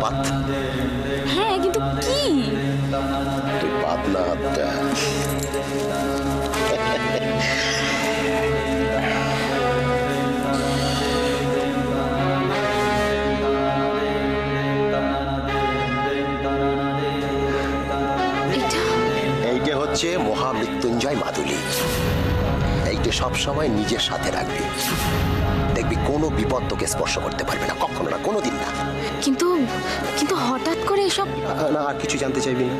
পাত। হ্যাঁ, কিন্তু কি? তুই পাত না হাতটা। এইটা হচ্ছে মহামৃত্যুঞ্জয় মাদুলি। এইটা সবসময় নিজের সাথে রাখবি, দেখবি কোনো বিপদ তোকে স্পর্শ করতে পারবে না, কখনো না, কোনোদিন না। কিন্তু কিন্তু হঠাৎ করে এসব? না, আর কিছু জানতে চাইবি না?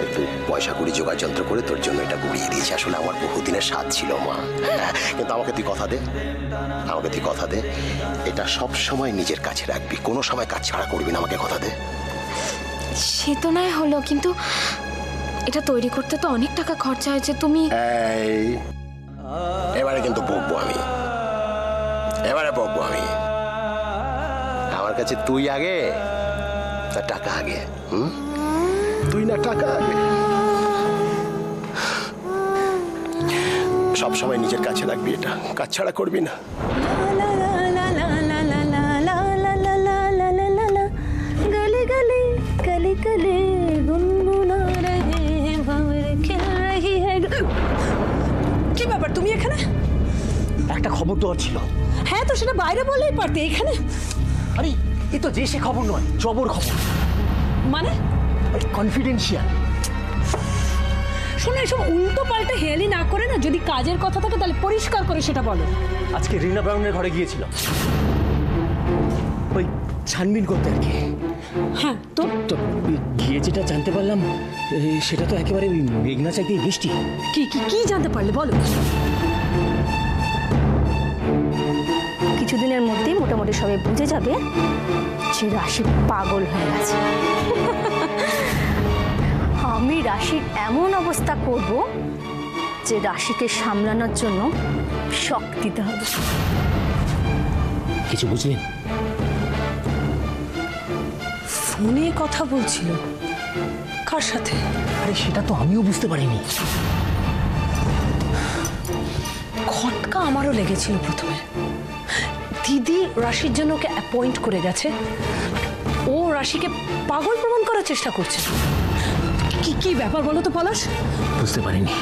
একটু পয়সা কড়ি জোগাড় যন্ত্র করে তোর জন্য এটা গুড়িয়ে দিয়েছি। আসলে আমার বহুদিনের স্বাদ ছিল মা, কিন্তু আমাকে তুই কথা দে, আমাকে তুই কথা দে, এটা সব সময় নিজের কাছে রাখবি, কোনো সময় কাজ ছাড়া করবি না, আমাকে কথা দে। সে তো নয় হলো, কিন্তু এটা তৈরি করতে তো অনেক টাকা খরচা হয়েছে। তুমি এবারে কিন্তু বকবো আমি, এবারে বকবো আমি। আমার কাছে তুই আগে না টাকা আগে? তুই না টাকা আগে? সব সময় নিজের কাছে রাখবি, এটা কাজ ছাড়া করবি না। কি ব্যাপার, তুমি এখানে? একটা খবর দেওয়ার ছিল। হ্যাঁ, তো সেটা বাইরে বললেই পারতে, এখানে? আরে এ তো যে সে খবর নয়, জবর খবর। মানে? কনফিডেন্সিয়াল। শোনো, এসব উল্টো পাল্টা হেয়ালি না করে না, যদি কাজের কথা থাকে তাহলে পরিষ্কার করে সেটা বলো। আজকে রিনা ব্রাউনের ঘরে গিয়েছিল, ওই ছানবিন করতে আর কি। হ্যাঁ, তো তো গিয়ে যেটা জানতে পারলাম সেটা তো একেবারে ওই মেঘনা চাইতেই বৃষ্টি। কি কি কি জানতে পারলে বলো? কিছুদিনের মধ্যেই মোটামুটি সবাই বুঝে যাবে যে রাশি পাগল হয়ে গেছে। আমি রাশির এমন অবস্থা করব যে রাশিকে সামলানোর জন্য শক দিতে হবে। কিছু বুঝলেন? ফোনে কথা বলছিল, কার সাথে? আরে সেটা তো আমিও বুঝতে পারিনি। খটকা আমারও লেগেছিল প্রথমে। দিদি রাশির জন্য ওকে অ্যাপয়েন্ট করে গেছে, ও রাশিকে পাগল প্রমাণ করার চেষ্টা করছে। কি কি ব্যাপার বলো তো পলাশ? বুঝতে পারিনি,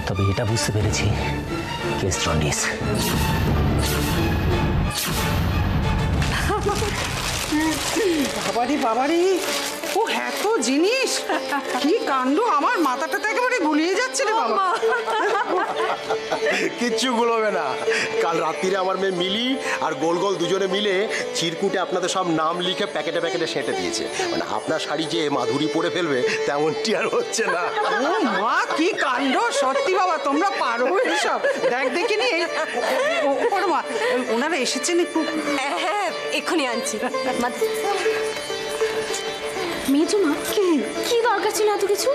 তবে এটা বুঝতে পেরেছি কেস জন্ডিস। বাবারি বাবারি, ও এত জিনিস, কি কাণ্ড! আমার মাথাটা তো একেবারে গুলিয়ে যাচ্ছে রে বাবা। কিচ্ছু গুলোবে না। কাল রাত্রিরে আমার মেয়ে মিলি আর গোল গোল দুজনে মিলে চিরকুটে আপনাদের সব নাম লিখে প্যাকেটে প্যাকেটে সেঁটে দিয়েছে। মানে আপনার শাড়ি যে মাধুরী পরে ফেলবে তেমনটি আর হচ্ছে না। ও মা, কি কাণ্ড! সত্যি বাবা, তোমরা পারো এসব। দেখ দেখিনি, মা ওনারা এসেছেন একটু। হ্যাঁ, এক্ষুনি আনছি। মেজো মা, কি দরকার ছিল এত কিছু?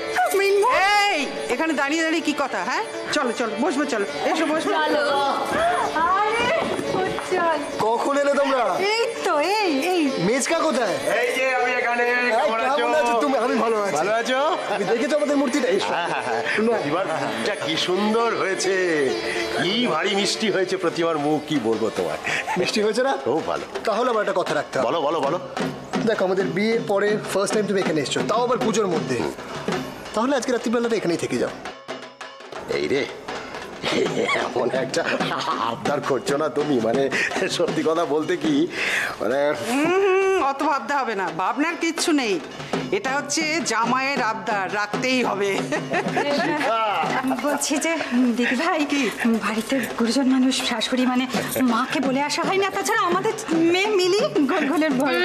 এই, এখানে দাঁড়িয়ে দাঁড়িয়ে কি কথা? হ্যাঁ, চলো চলো, বসবো, চলো, এসো বসবো। কখন এলে তোমরা? এই তো, এই মেজকা কোথায়? এই যে আমি এখানে। কেমন আছো তুমি? আমি ভালো আছি। ভালো আছো? আমি দেখেছো আমাদের মূর্তিটা? এবার মুখটা কি সুন্দর হয়েছে, কি ভারী মিষ্টি হয়েছে প্রতিমার মুখ, কি বলবো তোমার। মিষ্টি হয়েছে না? খুব ভালো। তাহলে আমার একটা কথা রাখতে হবে। বলো বলো বলো। দেখো, আমাদের বিয়ের পরে ফার্স্ট টাইম তুমি এখানে এসছো, তাও আবার পুজোর মধ্যে। তাহলে আজকে রাত্রিবেলাটা এখানেই থেকে যাও। এই রে, এমন একটা আবদার করছো না তুমি, মানে সত্যি কথা বলতে কি, মানে অত ভাবতে হবে না, ভাবনার কিচ্ছু নেই। এটা হচ্ছে জামাইয়ের আবদার, রাখতেই হবে। বলছি যে দিদি ভাই, কি বাড়িতে গুরুজন মানুষ, শাশুড়ি মানে মাকে বলে আসা হয় না? তাছাড়া আমাদের মেয়ে মিলি গোলগোলের বড়,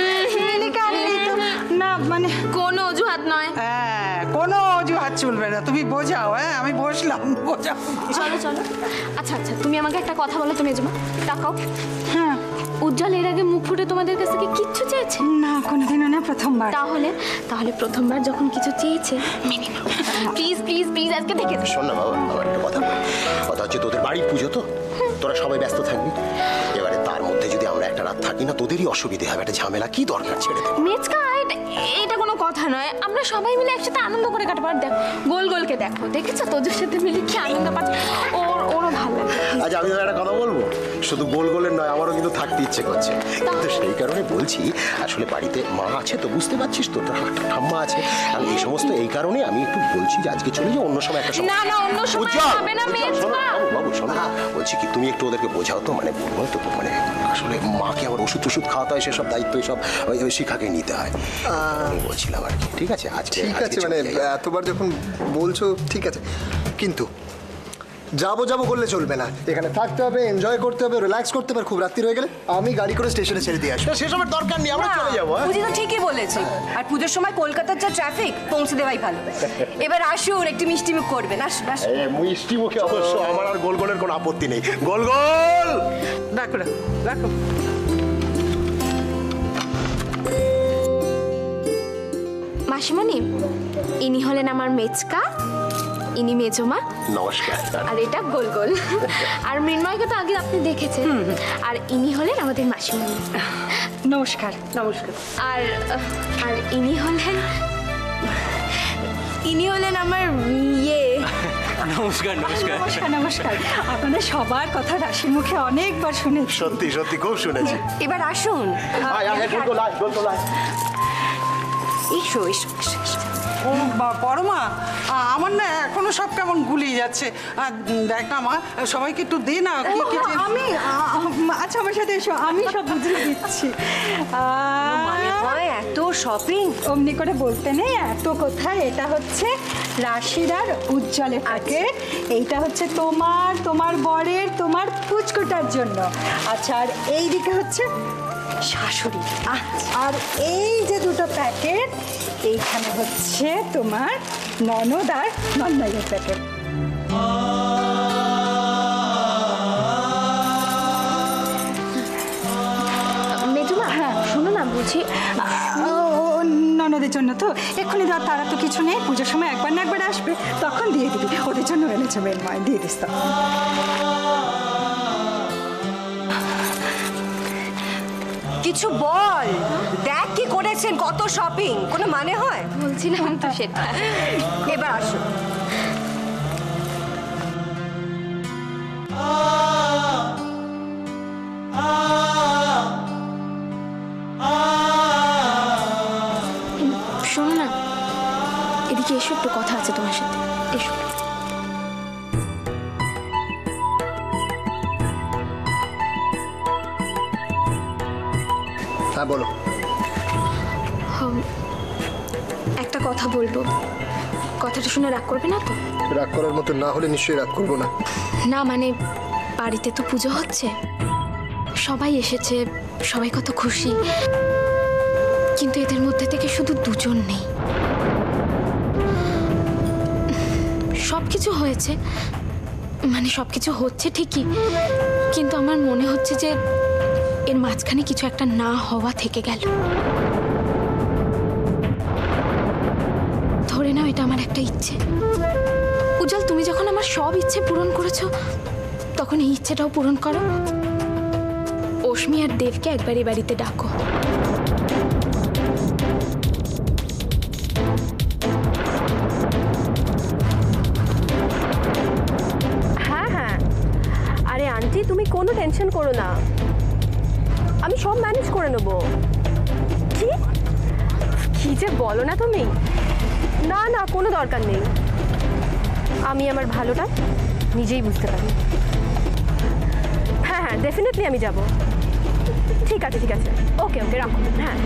মিলিকে আনলেই তো না, মানে কোনো অজুহাত নয়। হ্যাঁ, কোনো অজুহাত চলবে না, তুমি বোঝাও। হ্যাঁ, আমি বসলাম, বোঝাও। চলো চলো। আচ্ছা আচ্ছা, তুমি আমাকে একটা কথা বলো তো মেজো মা, তাকাও। হ্যাঁ, উজ্জ্বল এর আগে মুখ ফুটে তোমাদের কাছ থেকে কিচ্ছু চেয়েছে না, কোনোদিনও না, প্রথমবার। তাহলে তাহলে প্রথমবার যখন কিছু চেয়েছে মেনে নাও। প্লিজ প্লিজ প্লিজ, আজকে থেকে শোন না বাবা, আমার একটা কথা বল। কথা হচ্ছে তোদের বাড়ির পুজো তো, তোরা সবাই ব্যস্ত থাকবি। এবারে তার মধ্যে যদি আমরা একটা রাত থাকি না, তোদেরই অসুবিধে হবে, একটা ঝামেলা, কি দরকার? ছেড়ে দে। মেজকা, এটা কোনো কথা নয়, আমরা সবাই মিলে একসাথে আনন্দ করে কাটাবো। আর দেখো, গোল গোলকে দেখো, দেখেছো তোদের সাথে মিলে কি আনন্দ পাচ্ছে, ওরও ভালো লাগে। আচ্ছা, আমি একটা কথা বলবো। শুধু গোলগোলের নয়, আমারও কিন্তু থাকতে ইচ্ছে করছে। কিন্তু সেই কারণে বলছি, আসলে বাড়িতে মা আছে তো, বুঝতে পারছিস তো, ঠাম্মা আছে, আর এই সমস্ত এই কারণে আমি একটু বলছি যে আজকে চলে যাও, অন্য সময় একটা সময়। না না, অন্য সময় উজ্জ্বল, হবে না উজ্জ্বল, মেজ শোনো, মা। বাবু শোনো, বলছি কি তুমি একটু ওদেরকে বোঝাও তো, মানে বলবো তো, মানে আসলে মাকে আবার ওষুধ টষুধ খাওয়াতে হয়, সেসব দায়িত্ব সব ওই শিখাকে নিতে হয়। আমি বলছিলাম আর কি। ঠিক আছে, আজকে ঠিক আছে, মানে এতবার যখন বলছো ঠিক আছে, কিন্তু যাবো করলে চলবে না। এখানে থাকতে হবে, এনজয় করতে হবে, রিল্যাক্স করতে হবে। খুব রাত্রি হয়ে গেলে আমি গাড়ি করে স্টেশনে ছেড়ে দিয়ে আসবো। সেসবের দরকার নেই, আমরা চলে যাবো। পুজো তো ঠিকই বলেছে, আর পুজোর সময় কলকাতার যা ট্রাফিক, পৌঁছে দেওয়াই ভালো। এবার আসুন, একটু মিষ্টি মুখ করবেন। আসুন আসুন। মিষ্টি মুখে অবশ্য আমার আর গোলগোলের কোনো আপত্তি নেই। গোলগোল, রাখো রাখো। মাসিমণি, ইনি হলেন আমার মেজকা, ইনি মেজমা, নমস্কার। আর এটা গোলগোল। আর মৃন্ময়কে তো আগে আপনি দেখেছেন। আর ইনি হলেন আমাদের মাসিমণি। নমস্কার। নমস্কার। আর আর ইনি হলেন আমার ইয়ে। নমস্কার নমস্কার। আপনাদের সবার কথা রাশির মুখে অনেকবার শুনেছি। সত্যি সত্যি খুব শুনেছি। এবার আসুন। এসো এসো এসো এসো। ও পরমা, আমার না এখনো সব কেমন গুলিয়ে যাচ্ছে। দেখ না মা, সবাইকে একটু দে না। আমি আচ্ছা, আমার সাথে এসো, আমি সব বুঝিয়ে দিচ্ছি। মানে হয় এত শপিং? অমনি করে বলতে নেই, এত কোথায়। এটা হচ্ছে রাশির আর উজ্জ্বলের প্যাকেট। এইটা হচ্ছে তোমার বরের, তোমার পুচকুটার জন্য। আচ্ছা, আর এইদিকে হচ্ছে শাশুড়ি। আর এই যে দুটো প্যাকেট, এইখানে হচ্ছে তোমার ননদ আর নন্দাইয়ের প্যাকেট। মেজমা, হ্যাঁ শোনো না, বলছি ননদের জন্য তো এক্ষুনি দেওয়ার তারা তো কিছু নেই। পুজোর সময় একবার না একবার আসবে, তখন দিয়ে দিবি। ওদের জন্য এনেছে মৃন্ময়, দিয়ে দিস তখন। কিছু বল, দেখ কি করেছেন, কত শপিং, কোনো মানে হয়? বলছিলাম তো সেটা। এবার আসো। শোনো না, এদিকে এসো, একটু কথা আছে তোমার সাথে। এসো। হ্যাঁ বলো। একটা কথা বলবো, কথাটা শুনে রাগ করবে না তো? রাগ করার মতো না হলে নিশ্চয়ই রাগ করবো না। না মানে, বাড়িতে তো পুজো হচ্ছে, সবাই এসেছে, সবাই কত খুশি, কিন্তু এদের মধ্যে থেকে শুধু দুজন নেই। সবকিছু হয়েছে, মানে সবকিছু হচ্ছে ঠিকই, কিন্তু আমার মনে হচ্ছে যে এর মাঝখানে কিছু একটা না হওয়া থেকে গেল। ধরে নাও এটা আমার একটা ইচ্ছে। উজ্জ্বল, তুমি যখন আমার সব ইচ্ছে পূরণ করেছো, তখন এই ইচ্ছেটাও পূরণ করো। অশ্মি আর দেবকে একবার এই বাড়িতে ডাকো। হ্যাঁ হ্যাঁ, আরে আন্টি তুমি কোনো টেনশন করো না, আমি সব ম্যানেজ করে নেবো। কি কি যে বলো না তুমি। না না, কোনো দরকার নেই, আমি আমার ভালোটা নিজেই বুঝতে পারি। হ্যাঁ হ্যাঁ, ডেফিনেটলি আমি যাব। ঠিক আছে ঠিক আছে, ওকে ওকে, রাখো। হ্যাঁ।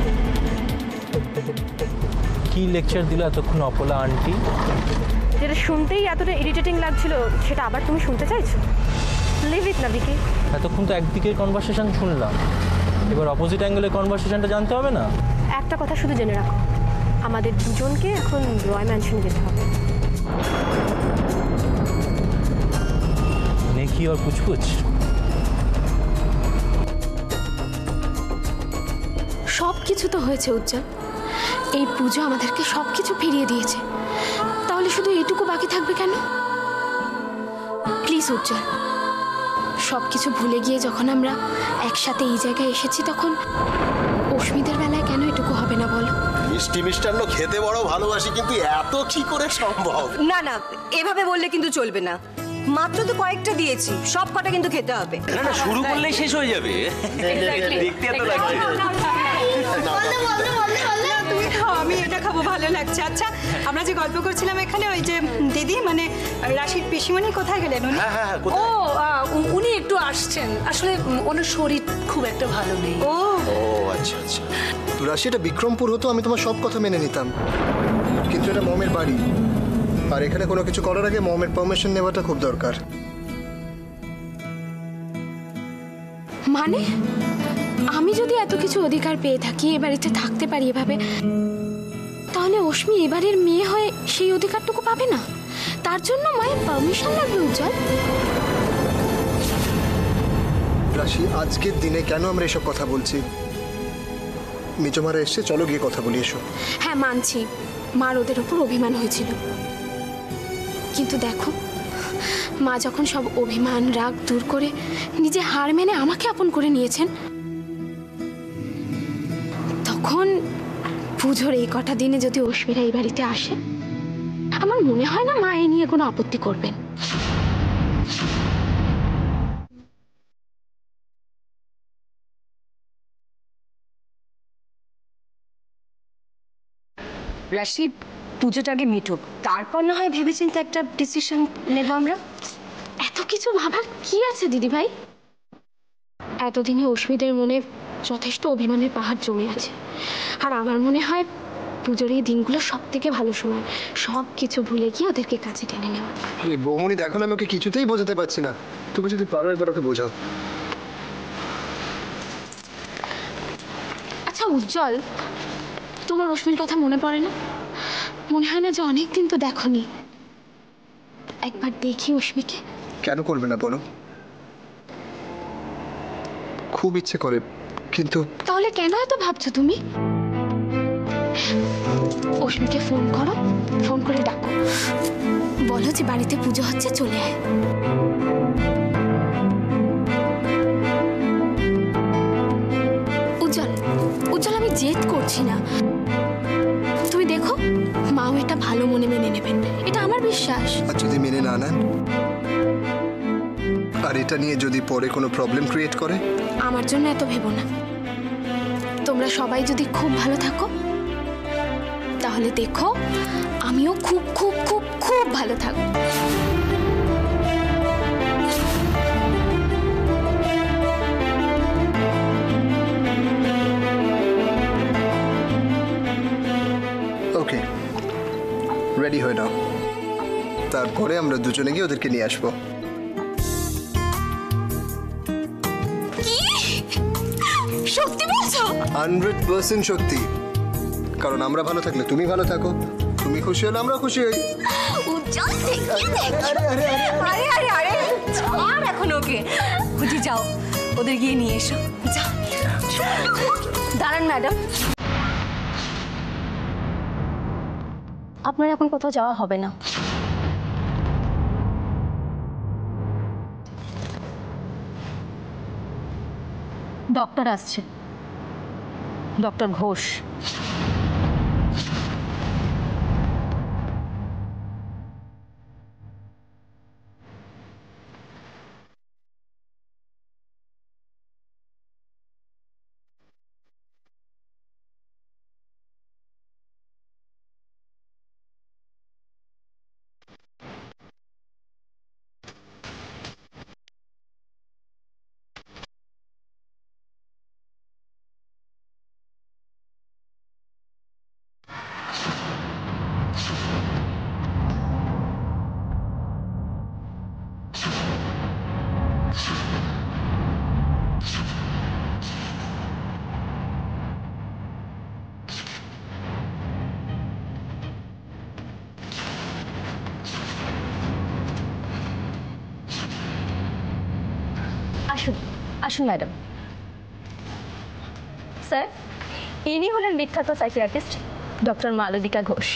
কি লেকচার দিল এতক্ষণ অপলা আন্টি? যেটা শুনতেই এতটা ইরিটেটিং লাগছিল, সেটা আবার তুমি শুনতে চাইছো? লিভ ইট না ভিকি। এতক্ষণ তো একদিকের কনভারসেশন শুনলাম, এবার অপোজিট অ্যাঙ্গেলের কনভারসেশনটা জানতে হবে না? একটা কথা শুধু জেনে রাখো, আমাদের দুজনকে এখন রয় ম্যানশনে যেতে হবে। নেকি আর কুচকুচ? সব কিছু তো হয়েছে উজ্জ্বল, এই পুজো আমাদেরকে সব কিছু ফিরিয়ে দিয়েছে, তাহলে শুধু এইটুকু বাকি থাকবে কেন? প্লিজ উজ্জ্বল, সব কিছু ভুলে গিয়ে যখন আমরা একসাথে এই জায়গায় এসেছি, তখন অস্মিদের বেলায় কেন এটুকু হবে না বলো? মিষ্টি মিষ্টান্ন খেতে বড় ভালোবাসি, কিন্তু এত কি করে সম্ভব? না না, এভাবে বললে কিন্তু চলবে না। মাত্র তো কয়েকটা দিয়েছি, সব কটা কিন্তু খেতে হবে। না না, শুরু করলেই শেষ হয়ে যাবে। দেখতে এত লাগছে। তুমি খাও, আমি এটা খাবো, ভালো লাগছে। আচ্ছা, আমরা যে গল্প করছিলাম এখানে, ওই যে দিদি মানে রাশির পিসিমণি কোথায় গেলেন উনি? ও উনি একটু আসছেন, আসলে ওনার শরীর খুব একটা ভালো নেই। ও আচ্ছা আচ্ছা। রাশি, এটা বিক্রমপুর হতো আমি তোমার সব কথা মেনে নিতাম, কিন্তু এটা মমের বাড়ি, আর এখানে কোনো কিছু করার আগে মমের পারমিশন নেওয়াটা খুব দরকার। মানে আমি যদি এত কিছু অধিকার পেয়ে থাকি, এ বাড়িতে থাকতে পারি এভাবে, তাহলে অশ্মি এবারের মেয়ে হয়ে সেই অধিকারটুকু পাবে না? তার জন্য মায়ের পারমিশন লাগবে উজ্জ্বল? রাশি, আজকের দিনে কেন আমরা এসব কথা বলছি? মিজমারা এসছে, চলো গিয়ে কথা বলি, এসো। হ্যাঁ মানছি, মার ওদের ওপর অভিমান হয়েছিল, কিন্তু দেখো মা যখন সব অভিমান রাগ দূর করে নিজে হার মেনে আমাকে আপন করে নিয়েছেন, তখন পুজোর এই কটা দিনে যদি অশ্মিরা এই বাড়িতে আসে, আমার মনে হয় না মা এ নিয়ে কোনো আপত্তি করবেন। রাশি, পুজোটা আগে মিটুক, তারপর না হয় ভেবেচিন্তে একটা ডিসিশন নেব আমরা। এত কিছু ভাবার কি আছে দিদি ভাই? এতদিনে অশ্মিদের মনে যথেষ্ট অভিমানের পাহাড় জমে আছে, আর আমার মনে হয় পুজোর এই দিনগুলো সব থেকে ভালো সময় সব কিছু ভুলে গিয়ে ওদেরকে কাছে টেনে নেওয়া। বৌমনি দেখো না, আমি ওকে কিছুতেই বোঝাতে পারছি না, তুমি যদি পারো একবার ওকে বোঝাও। আচ্ছা উজ্জ্বল, তোমার অশ্মির কথা মনে পড়ে না? মনে হয় না যে অনেকদিন তো দেখোনি, একবার দেখি অশ্মিকে। কেন করবে না বলো? খুব ইচ্ছে করে, কিন্তু তাহলে কেন এত ভাবছো তুমি? অশ্মিকে ফোন করো, ফোন করে ডাকো, বলো যে বাড়িতে পুজো হচ্ছে, চলে আয়। উজ্জ্বল উজ্জ্বল, আমি জেদ করছি না, তুমি দেখো মাও এটা ভালো মনে মেনে নেবেন, এটা আমার বিশ্বাস। আর যদি মেনে না নেন, আর এটা নিয়ে যদি পরে কোনো প্রবলেম ক্রিয়েট করে? আমার জন্য এত ভেবো না, তোমরা সবাই যদি খুব ভালো থাকো, তাহলে দেখো আমিও খুব খুব খুব খুব ভালো থাকবো। ওকে, রেডি হয়ে নাও, তারপরে আমরা দুজনে গিয়ে ওদেরকে নিয়ে আসবো। সত্যি বলছো? 100% সত্যি, কারণ আমরা ভালো থাকলে তুমি ভালো থাকো, তুমি খুশি হলে আমরা খুশি হই। উজ্জ্বল, আরে আরে আরে, আর এখন ওকে খুঁজি, যাও ওদের গিয়ে নিয়ে এসো, যাও। দাঁড়ান ম্যাডাম, আপনার এখন কোথাও যাওয়া হবে না। ডক্টর আসছে, ডক্টর ঘোষ। আসুন আসুন ম্যাডাম। স্যার, ইনি হলেন বিখ্যাত psychiatrist doctor Malabika Ghosh.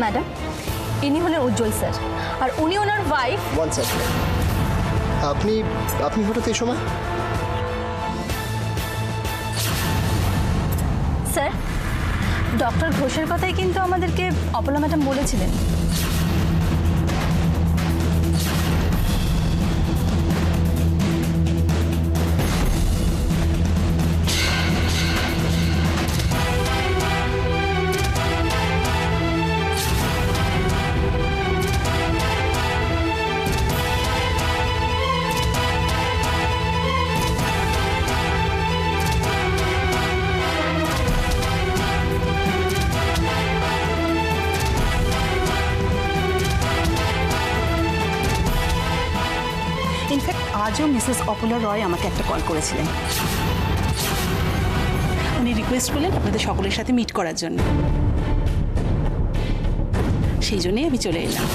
Madam, ইনি হলেন উজ্জ্বল স্যার, আর উনি ওনার ওয়াইফ। One second. আপনি আপনি হঠাৎ এই সময়? স্যার, ডক্টর ঘোষের কথাই কিন্তু আমাদেরকে অপলা ম্যাডাম বলেছিলেন। ইনফ্যাক্ট আজও মিসেস অপলা রয় আমাকে একটা কল করেছিলেন। উনি রিকোয়েস্ট করলেন আপনাদের সকলের সাথে মিট করার জন্য, সেই জন্যই আমি চলে এলাম।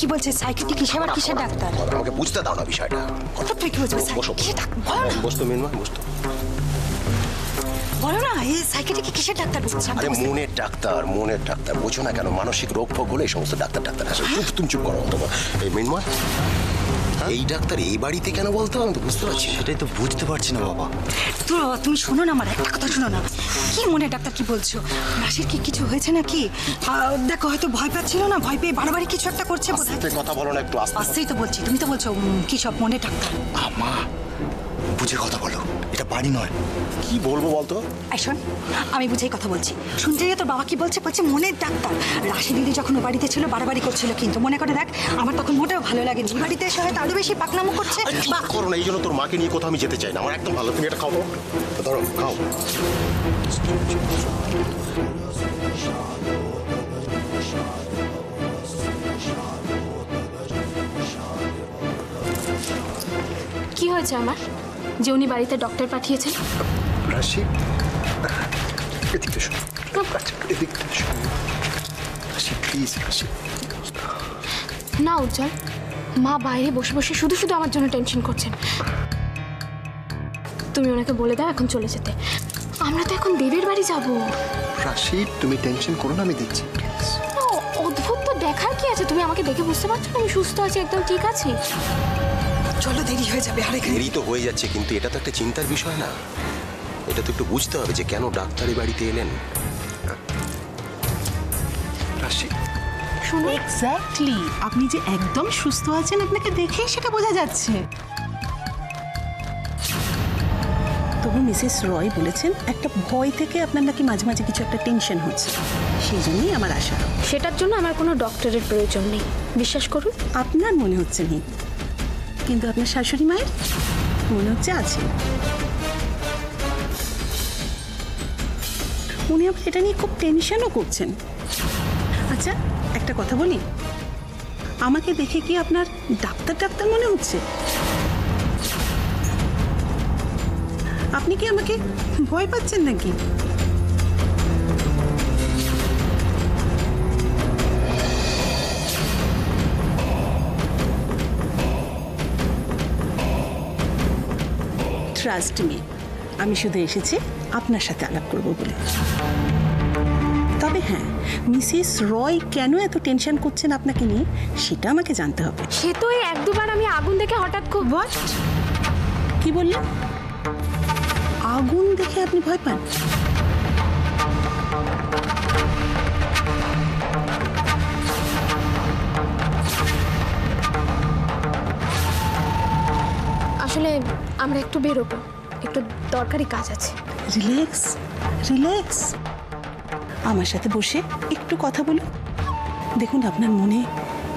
কি বলছে সাইকিয়াট্রিক কিসের আর কিসের ডাক্তার? আমাকে বুঝতে দাও না বিষয়টা। কথা তুই কি বলছিস? বসো কিসের ডাক্তার বলো না, বসতো মিনময়, বসতো। বলো না, এই সাইকিয়াট্রিক কিসের ডাক্তার বলছিস? আরে মনের ডাক্তার, মনের ডাক্তার। বোঝো না কেন? মানসিক রোগ ফোগ হলে এই সমস্ত ডাক্তার আসে। চুপ, তুমি চুপ করো। তোমার এই মিনময়, এই ডাক্তার এই বাড়িতে কেন বলতো? আমি তো বুঝতে পারছি। সেটাই তো বুঝতে পারছি না বাবা। তুমি শোনো না, আমার একটা কথা শোনো না। কি মনে ডাক্তার কি বলছো? রাশির কি কিছু হয়েছে নাকি? দেখো হয়তো ভয় পাচ্ছিল না, ভয় পেয়ে বারবারই কিছু একটা করছে। আস্তে কথা বলো না, একটু আস্তে। আস্তেই তো বলছি, তুমি তো বলছো কি সব মনে ডাক্তার। মা, বুঝে কথা বলো, এটা বাড়ি নয়। কি বলবো বলতো? এই শোন, আমি বুঝেই কথা বলছি। শুনতে তোর বাবা কি বলছে? বলছে মনের ডাক্তার। রাশি দিদি যখন ও বাড়িতে ছিল বাড়াবাড়ি করছিল, কিন্তু মনে করে দেখ আমার তখন মোটেও ভালো লাগেনি। বাড়িতে এসে হয়তো আরো বেশি পাকনামো করছে। করো না, এই জন্য তোর মাকে নিয়ে কোথাও আমি যেতে চাই না। আমার একদম ভালো। তুমি এটা খাও, ধরো খাও। কি হয়েছে আমার যে উনি বাড়িতে ডক্টর পাঠিয়েছেন? রাশি, এদিকটা শোনো। এদিকটা শোনো। রাশি প্লিজ, রাশি। না উজ্জ্বল, মা বাইরে বসে বসে শুধু শুধু আমার জন্য টেনশন করছেন। তুমি ওনাকে বলে দাও এখন চলে যেতে। আমরা তো এখন দেবের বাড়ি যাব। রাশি তুমি টেনশন করো না, আমি দেখছি। অদ্ভুত তো দেখার কি আছে? তুমি আমাকে দেখে বুঝতে পারছো না আমি সুস্থ আছি, একদম ঠিক আছি। চলো, দেরি হয়ে যাবে। আরে দেরি তো হয়ে যাচ্ছে, কিন্তু এটা তো একটা চিন্তার বিষয় না? এটা তো একটু বুঝতে হবে যে কেন ডাক্তারি বাড়িতে এলেন। রাশি শোনো, এক্স্যাক্টলি, আপনি যে একদম সুস্থ আছেন আপনাকে দেখেই সেটা বোঝা যাচ্ছে। তবু মিসেস রয় বলেছেন একটা ভয় থেকে আপনার নাকি মাঝে মাঝে কিছু একটা টেনশন হচ্ছে, সেই জন্যই আমার আশা। সেটার জন্য আমার কোনো ডক্টরের প্রয়োজন নেই, বিশ্বাস করুন। আপনার মনে হচ্ছে নেই, কিন্তু আপনার শাশুড়ি মায়ের মনে হচ্ছে আছে। উনি আবার এটা নিয়ে খুব টেনশনও করছেন। আচ্ছা একটা কথা বলি, আমাকে দেখে কি আপনার ডাক্তার ডাক্তার মনে হচ্ছে? আপনি কি আমাকে ভয় পাচ্ছেন নাকি? ট্রাস্ট মি, আমি শুধু এসেছি আপনার সাথে আলাপ করব বলে। তবে হ্যাঁ, মিসেস রয় কেন এত টেনশন করছেন আপনাকে নিয়ে সেটা আমাকে জানতে হবে। সে তো এই এক দুবার আমি আগুন দেখে হঠাৎ খুব কি বললেন? আগুন দেখে আপনি ভয় পান? আসলে আমরা একটু বেরোবো, একটু দরকারি কাজ আছে। Relax, relax. আমার সাথে বসে একটু কথা বলুন। দেখুন আপনার মনে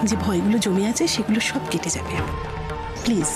যে ভয়গুলো জমে আছে সেগুলো সব কেটে যাবে। প্লিজ